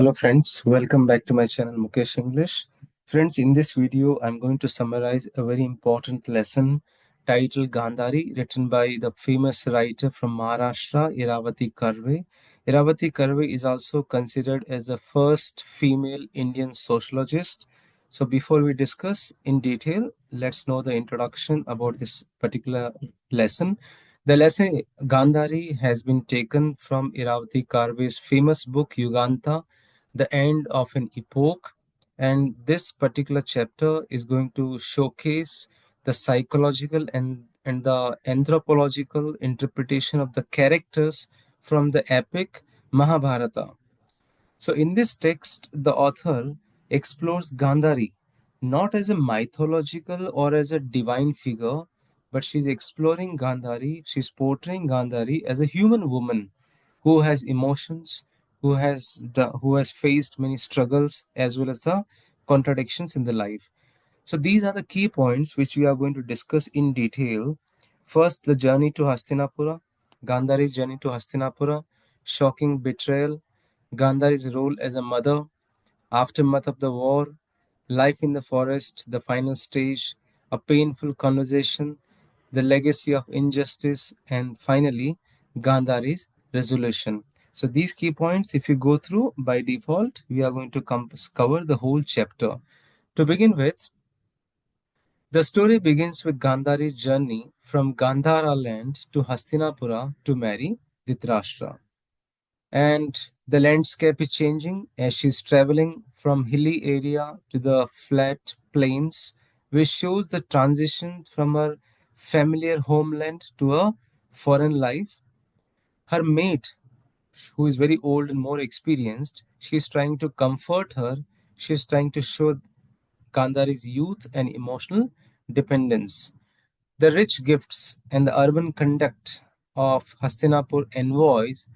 Hello friends, welcome back to my channel Mukesh English. Friends, in this video I'm going to summarize a very important lesson titled Gandhari, written by the famous writer from Maharashtra, Iravati Karve. Iravati Karve is also considered as the first female Indian sociologist. So before we discuss in detail, let's know the introduction about this particular lesson. The lesson Gandhari has been taken from Iravati Karve's famous book Yuganta, The End of an Epoch. And this particular chapter is going to showcase the psychological and the anthropological interpretation of the characters from the epic Mahabharata. So, in this text, the author explores Gandhari not as a mythological or as a divine figure, but she's exploring Gandhari, she's portraying Gandhari as a human woman who has emotions, who has faced many struggles as well as the contradictions in the life. So these are the key points which we are going to discuss in detail. First, the journey to Hastinapura, Gandhari's journey to Hastinapura, shocking betrayal, Gandhari's role as a mother, aftermath of the war, life in the forest, the final stage, a painful conversation, the legacy of injustice, and finally, Gandhari's resolution. So these key points, if you go through by default, we are going to cover the whole chapter. To begin with, the story begins with Gandhari's journey from Gandhara land to Hastinapura to marry Dhritarashtra. And the landscape is changing as she's traveling from hilly area to the flat plains, which shows the transition from her familiar homeland to a foreign life. Her mate, who is very old and more experienced, she's trying to comfort her. She's trying to show Gandhari's youth and emotional dependence. The rich gifts and the urban conduct of Hastinapur envoys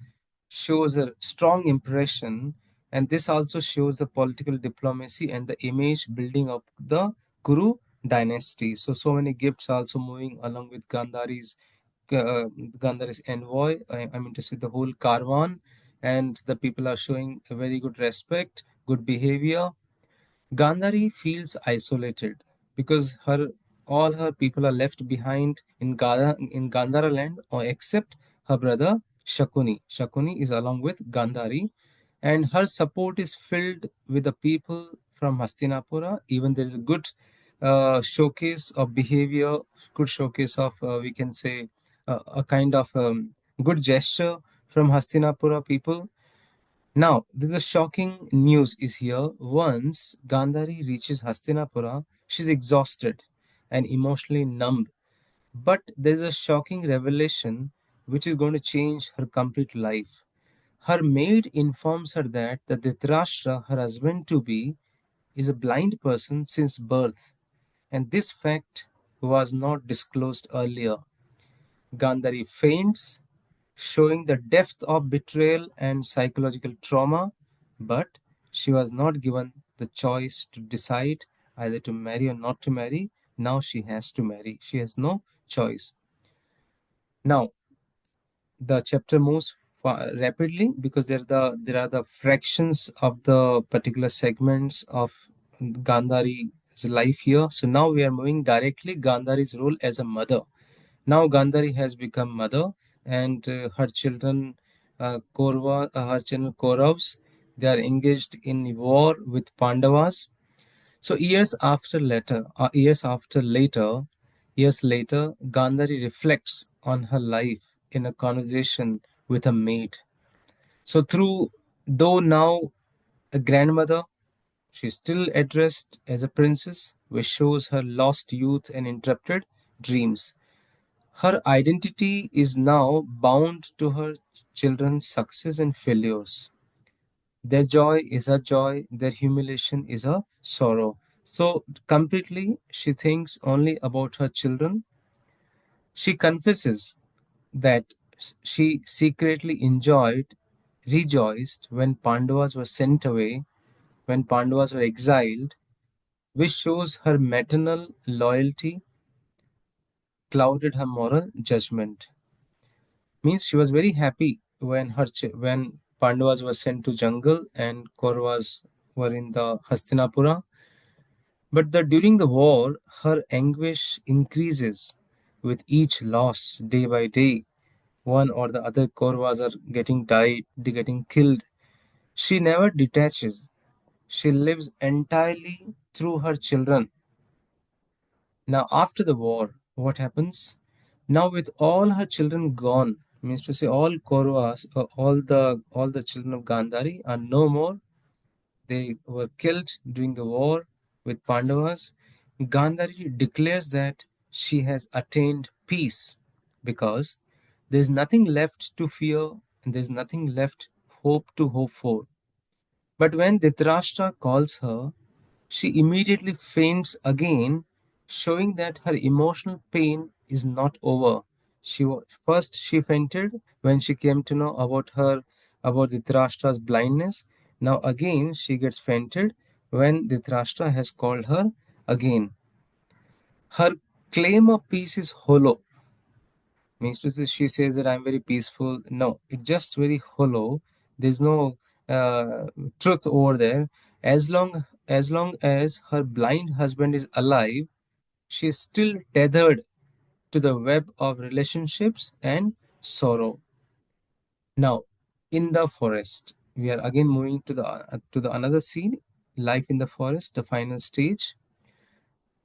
shows a strong impression, and this also shows the political diplomacy and the image building of the Kuru dynasty. So many gifts also moving along with Gandhari's envoy. I mean to say the whole caravan, and the people are showing a very good respect, good behavior. Gandhari feels isolated because her all her people are left behind in Gandhara land, or except her brother Shakuni. Shakuni is along with Gandhari, and her support is filled with the people from Hastinapura. Even there is a good showcase of behavior, good showcase of we can say a kind of good gesture from Hastinapura people. Now, there's a shocking news is here. Once Gandhari reaches Hastinapura, she's exhausted and emotionally numb. But there's a shocking revelation which is going to change her complete life. Her maid informs her that the Dhritarashtra, her husband to be, is a blind person since birth, and this fact was not disclosed earlier. Gandhari faints, showing the depth of betrayal and psychological trauma, but she was not given the choice to decide either to marry or not to marry. Now she has to marry. She has no choice. Now, the chapter moves rapidly because there are the fractions of the particular segments of Gandhari's life here. So now we are moving directly Gandhari's role as a mother. Now Gandhari has become mother, and her children Kauravas, they are engaged in war with Pandavas. So years later, Gandhari reflects on her life in a conversation with a maid. So though now a grandmother, she is still addressed as a princess, which shows her lost youth and interrupted dreams. Her identity is now bound to her children's success and failures. Their joy is her joy, their humiliation is her sorrow. So, completely, she thinks only about her children. She confesses that she secretly rejoiced when Pandavas were sent away, when Pandavas were exiled, which shows her maternal loyalty clouded her moral judgment. Means she was very happy when Pandavas were sent to jungle and Kauravas were in the Hastinapura. But during the war, her anguish increases with each loss day by day. One or the other Kauravas are getting killed. She never detaches. She lives entirely through her children. Now, after the war, what happens? Now, with all her children gone, means to say, all Kauravas, all the children of Gandhari are no more. They were killed during the war with Pandavas. Gandhari declares that she has attained peace because there is nothing left to fear and there is nothing left hope for. But when Dhritarashtra calls her, she immediately faints again, showing that her emotional pain is not over. First she fainted when she came to know about Dhritarashtra's blindness. Now again she gets fainted when Dhritarashtra has called her again. Her claim of peace is hollow. Means to say, she says that I'm very peaceful. No, it's just very hollow. There's no truth over there. As long as her blind husband is alive, she is still tethered to the web of relationships and sorrow. Now, in the forest, we are again moving to the another scene, life in the forest, the final stage.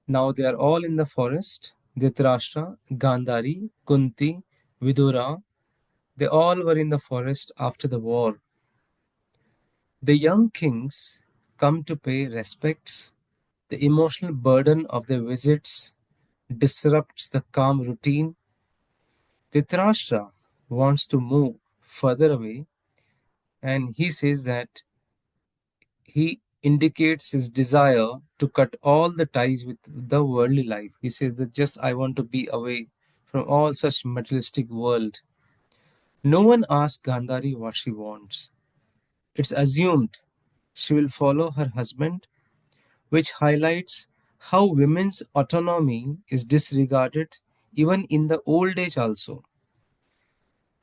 Now they are all in the forest. Dhritarashtra, Gandhari, Kunti, Vidura, they all were in the forest after the war. The young kings come to pay respects. The emotional burden of their visits disrupts the calm routine. Dhritarashtra wants to move further away, and he says that he indicates his desire to cut all the ties with the worldly life. He says that just I want to be away from all such materialistic world. No one asks Gandhari what she wants. It's assumed she will follow her husband, which highlights how women's autonomy is disregarded even in the old age also.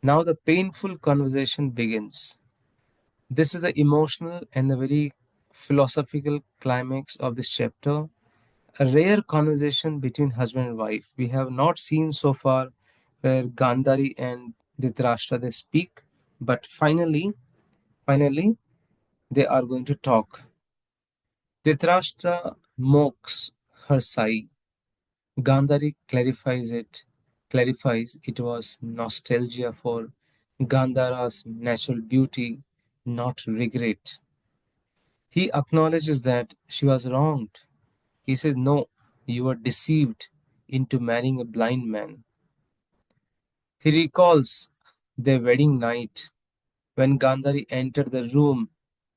Now the painful conversation begins. This is the emotional and the very philosophical climax of this chapter. A rare conversation between husband and wife. We have not seen so far where Gandhari and Dhritarashtra they speak, but finally, they are going to talk. Dhritarashtra mocks her sigh. Gandhari clarifies it was nostalgia for Gandhara's natural beauty, not regret. He acknowledges that she was wronged. He says, no, you were deceived into marrying a blind man. He recalls their wedding night when Gandhari entered the room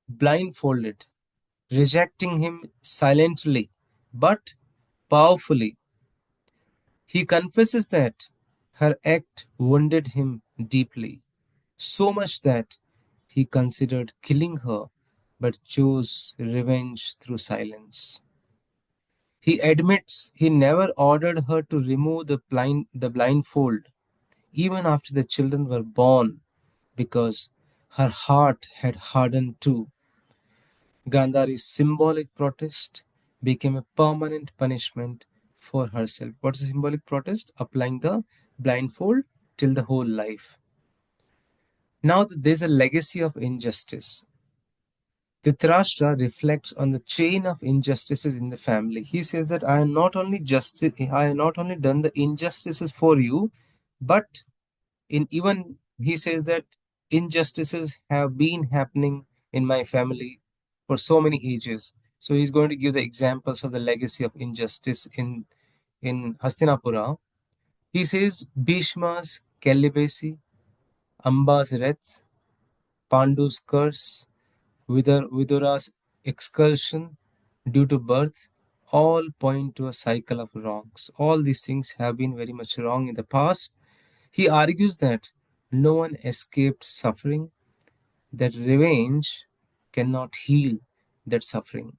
blindfolded, rejecting him silently but powerfully. He confesses that her act wounded him deeply, so much that he considered killing her but chose revenge through silence. He admits he never ordered her to remove the blindfold even after the children were born because her heart had hardened too. Gandhari's symbolic protest became a permanent punishment for herself. What's the symbolic protest? Applying the blindfold till the whole life. Now there's a legacy of injustice. Dhritarashtra reflects on the chain of injustices in the family. He says that I have not only done the injustices for you, but in even he says that injustices have been happening in my family for so many ages. So he's going to give the examples of the legacy of injustice in Hastinapura. He says Bhishma's celibacy, Amba's wrath, Pandu's curse, Vidura's expulsion due to birth, all point to a cycle of wrongs. All these things have been very much wrong in the past. He argues that no one escaped suffering, that revenge cannot heal that suffering.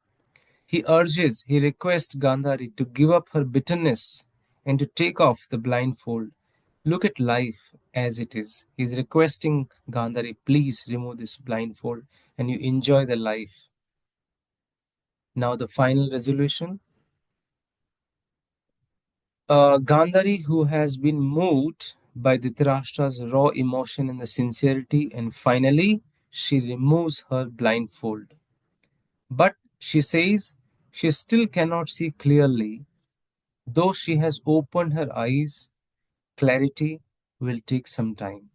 He requests Gandhari to give up her bitterness and to take off the blindfold. Look at life. as it is. He's requesting Gandhari, please remove this blindfold and you enjoy the life. Now, the final resolution. Gandhari, who has been moved by Dhritarashtra's raw emotion and the sincerity, and finally she removes her blindfold. But she says she still cannot see clearly. Though she has opened her eyes, clarity will take some time.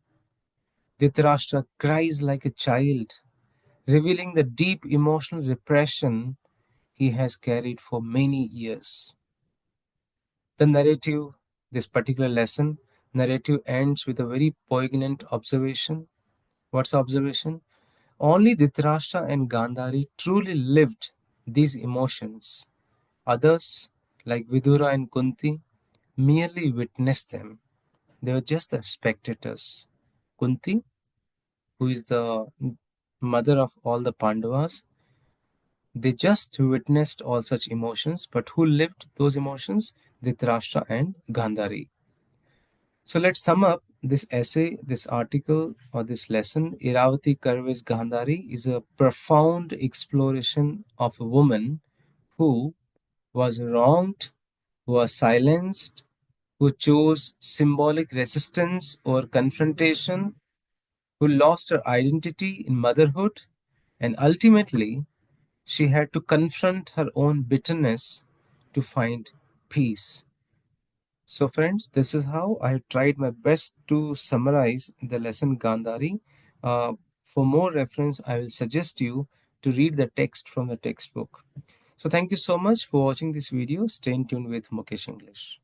Dhritarashtra cries like a child, revealing the deep emotional repression he has carried for many years. The narrative, this particular lesson, narrative ends with a very poignant observation. What's the observation? Only Dhritarashtra and Gandhari truly lived these emotions. Others, like Vidura and Kunti, merely witnessed them. They were just the spectators. Kunti, who is the mother of all the Pandavas, they just witnessed all such emotions, but who lived those emotions? Dhritarashtra and Gandhari. So let's sum up this essay, this article, or this lesson. Iravati Karve's Gandhari is a profound exploration of a woman who was wronged, who was silenced, who chose symbolic resistance or confrontation, who lost her identity in motherhood, and ultimately she had to confront her own bitterness to find peace. So, friends, this is how I have tried my best to summarize the lesson Gandhari. For more reference, I will suggest you to read the text from the textbook. So, thank you so much for watching this video. Stay in tune with Mukesh English.